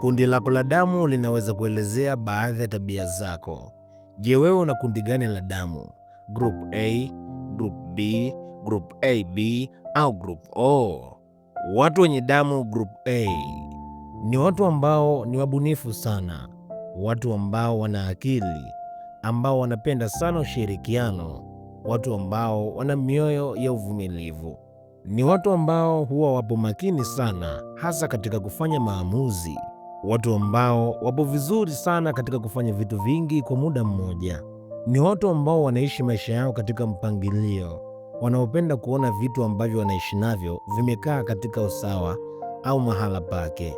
Kundi lako la damu linaweza kuelezea baadhi ya tabia zako. Je, wewe una kundi gani la damu? Group A, Group B, Group AB au Group O? Watu wenye damu Group A ni watu ambao ni wabunifu sana, watu ambao wana akili, ambao wanapenda sana ushirikiano, watu ambao wana mioyo ya uvumilivu. Ni watu ambao huwa wapo makini sana, hasa katika kufanya maamuzi. Watu ambao wapo vizuri sana katika kufanya vitu vingi kwa muda mmoja. Ni watu ambao wanaishi maisha yao katika mpangilio, wanaopenda kuona vitu ambavyo wanaishi navyo vimekaa katika usawa au mahala pake.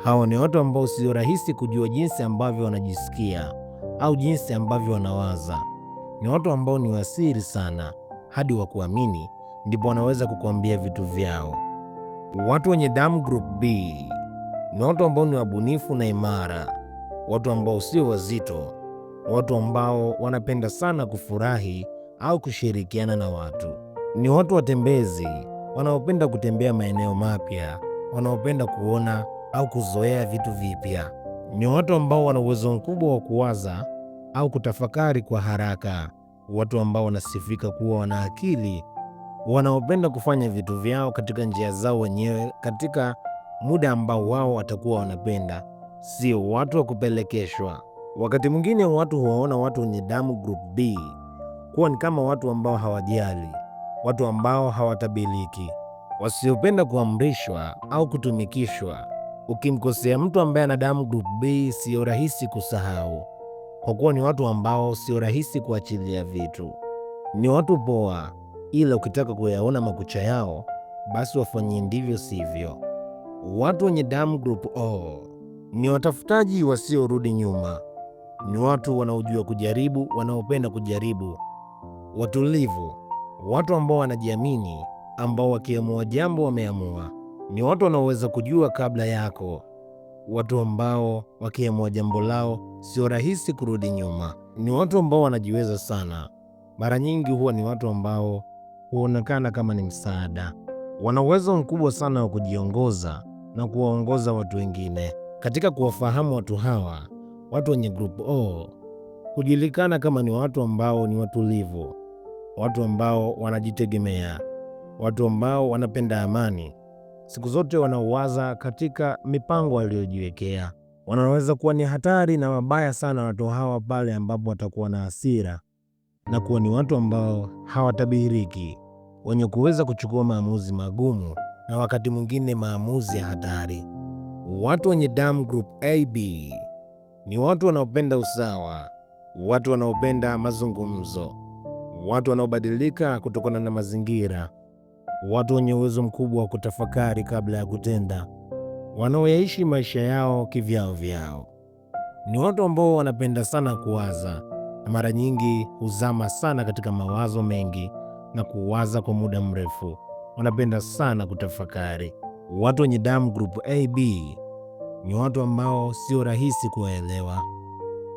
Hao ni watu ambao sio rahisi kujua jinsi ambavyo wanajisikia au jinsi ambavyo wanawaza. Ni watu ambao ni wasiri sana, hadi wa kuamini ndipo wanaweza kukuambia vitu vyao. Watu wenye damu Group B ni watu ambao ni wabunifu na imara, watu ambao sio wazito, watu ambao wanapenda sana kufurahi au kushirikiana na watu. Ni watu watembezi, wanaopenda kutembea maeneo mapya, wanaopenda kuona au kuzoea vitu vipya. Ni watu ambao wana uwezo mkubwa wa kuwaza au kutafakari kwa haraka, watu ambao wanasifika kuwa wana akili, wanaopenda kufanya vitu vyao katika njia zao wenyewe katika muda ambao wao watakuwa wanapenda, sio watu wa kupelekeshwa. Wakati mwingine watu huwaona watu wenye damu Group B kuwa ni kama watu ambao hawajali, watu ambao hawatabiliki, wasiopenda kuamrishwa au kutumikishwa. Ukimkosea mtu ambaye ana damu Group B, sio rahisi kusahau, kwa kuwa ni watu ambao sio rahisi kuachilia vitu. Ni watu poa, ila ukitaka kuyaona makucha yao, basi wafanyie ndivyo sivyo. Watu wenye damu Group O ni watafutaji wasiorudi nyuma. Ni watu wanaojua kujaribu, wanaopenda kujaribu, watulivu, watu ambao wanajiamini, ambao wakiamua jambo wameamua. Ni watu wanaoweza kujua kabla yako, watu ambao wakiamua jambo lao sio rahisi kurudi nyuma. Ni watu ambao wanajiweza sana. Mara nyingi huwa ni watu ambao huonekana kama ni msaada. Wana uwezo mkubwa sana wa kujiongoza na kuwaongoza watu wengine. Katika kuwafahamu watu hawa, watu wenye Group O hujulikana kama ni watu ambao ni watulivu, watu ambao wanajitegemea, watu ambao wanapenda amani. Siku zote wanaowaza katika mipango waliojiwekea. Wanaweza kuwa ni hatari na wabaya sana watu hawa pale ambapo watakuwa na hasira, na kuwa ni watu ambao hawatabiriki, wenye kuweza kuchukua maamuzi magumu na wakati mwingine maamuzi ya hatari. Watu wenye damu Group AB ni watu wanaopenda usawa, watu wanaopenda mazungumzo, watu wanaobadilika kutokana na mazingira, watu wenye uwezo mkubwa wa kutafakari kabla ya kutenda, wanaoyaishi maisha yao kivyao vyao. Ni watu ambao wanapenda sana kuwaza na mara nyingi huzama sana katika mawazo mengi na kuwaza kwa muda mrefu. Wanapenda sana kutafakari. Watu wenye damu Group AB ni watu ambao sio rahisi kuwaelewa.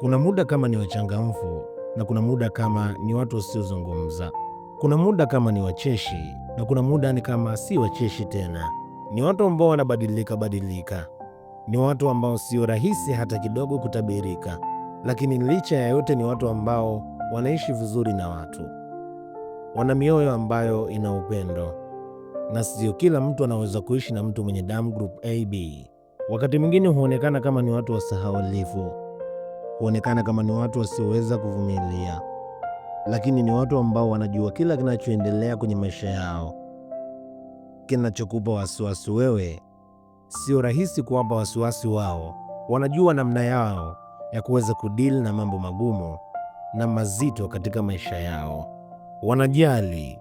Kuna muda kama ni wachangamfu na kuna muda kama ni watu wasiozungumza. Kuna muda kama ni wacheshi na kuna muda ni kama si wacheshi tena. Ni watu ambao wanabadilika badilika. Ni watu ambao sio rahisi hata kidogo kutabirika, lakini licha ya yote ni watu ambao wanaishi vizuri na watu. Wana mioyo ambayo ina upendo, na sio kila mtu anaweza kuishi na mtu mwenye damu Group AB. Wakati mwingine huonekana kama ni watu wasahaulifu, huonekana kama ni watu wasioweza kuvumilia, lakini ni watu ambao wanajua kila kinachoendelea kwenye maisha yao. Kinachokupa wasiwasi wewe sio rahisi kuwapa wasiwasi wao. Wanajua namna yao ya kuweza kudili na mambo magumu na mazito katika maisha yao. Wanajali,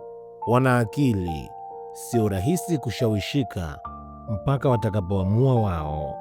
wana akili, sio rahisi kushawishika mpaka watakapoamua wao.